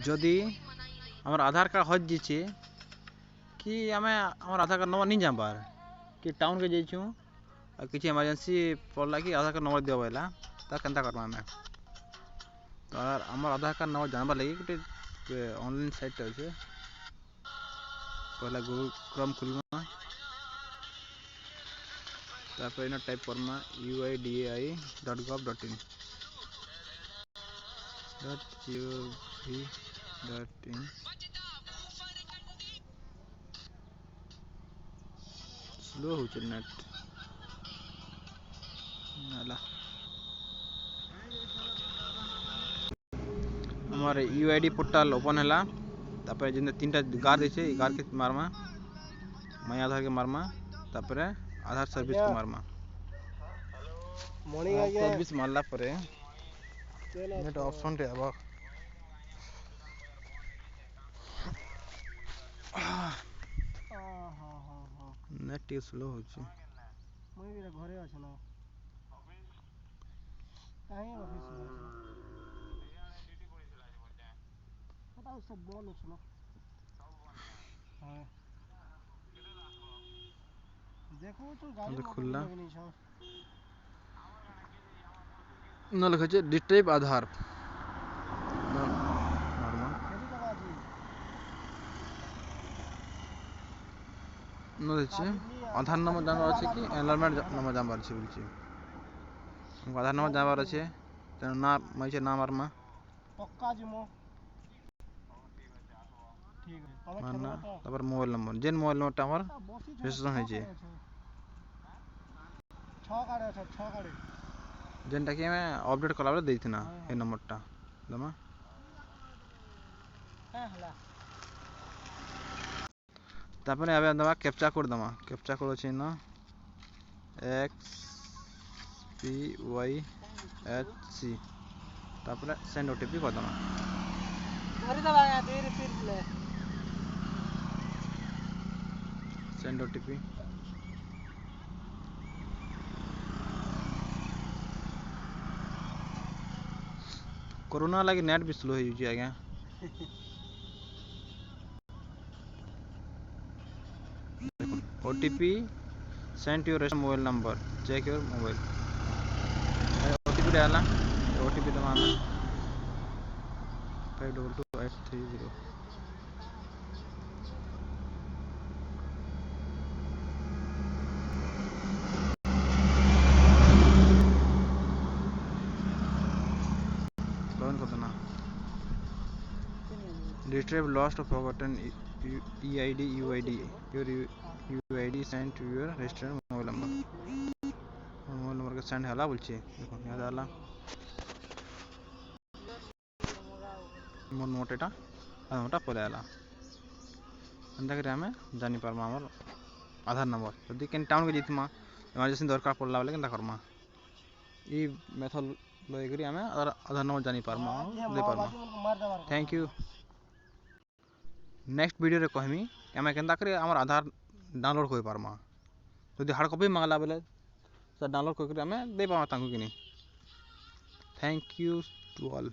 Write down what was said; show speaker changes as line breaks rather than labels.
जदि आम आधार कार्ड हज जाइए कि आम आधार कार्ड नंबर नहीं जानबार कि टाउन के जाइछू और किसी इमरजेंसी पड़ला कि आधार कार्ड नंबर दियो बोला तो केनता करबा आम तो आम आधार कार्ड नंबर जानबार लगी गोटे ऑनलाइन साइट अच्छे पहला गूगल क्रोम खुलवा तापर इन टाइप करमा uidai.gov.in स्लो हो नेट नाला हमारे यूआईडी पोर्टल ओपन है तापर जिन तीन गार देछे गार के मारमा मैं आधार के मारमा तापर आधार सर्विस के मारमा सर्विस मारला परे नेट ऑप्शन रे अब नेट स्लो हो छी
मैं भी घरे अछि ना काहे ऑफिस में अछि पता सब बोल अछि ना हां देखो तो गाड़ी मोटर लगनी छ
न लिखे छे डिटेब आधार न छे आधार नंबर जानबार अछि कि एनरोलमेंट नंबर जानबार अछि बोलछी हमको आधार नंबर जानबार अछि त नाम मैं छे नाम आरमा
पक्का जिमो ठीक है तब
मानना तापर मोबाइल नंबर जेन मोबाइल नंबर टा हमर रजिस्ट्रेशन है छे
6 गाड़ी अच्छा 6 गाड़ी
जेनटा कि मैं अपडेट कला बेले देथिना ए नंबर टा दमा
हां हला
तापर आबे दमा कैप्चा कोड दमा कैप्चा कोड अछि न XPYHC तापर सेंड ओटीपी कर दमा
धरि दबा या दे रिपीट ले
सेंड ओटीपी कोरोना लगी नेट भी स्लो हो जी आज्ञा OTP send your mobile number check your mobile OTP डालना ओटीपी दबाना 522830 Retrieve lost or forgotten EID UID your UID sent to your registered mobile number mobile number के send हला बोलछे देखो याद आला मोर मोटेटा मोटा पले आला अंदा करे हमें जानि पारमा हमर आधार नंबर यदि केन टाउन के जितमा इमरजेंसी दरकार पड़ला बोले केनता करमा ई मेथड लय करी हमें आधार नंबर जानि पारमा दे पारमा थैंक यू नेक्स्ट वीडियो रे कहमी हमें केनता करे हमर आधार डाउनलोड कोइ पारमा यदि हार्ड कॉपी मांगला बोले सर डाउनलोड करके हमें दे पामा तांको कि नहीं थैंक यू टू ऑल।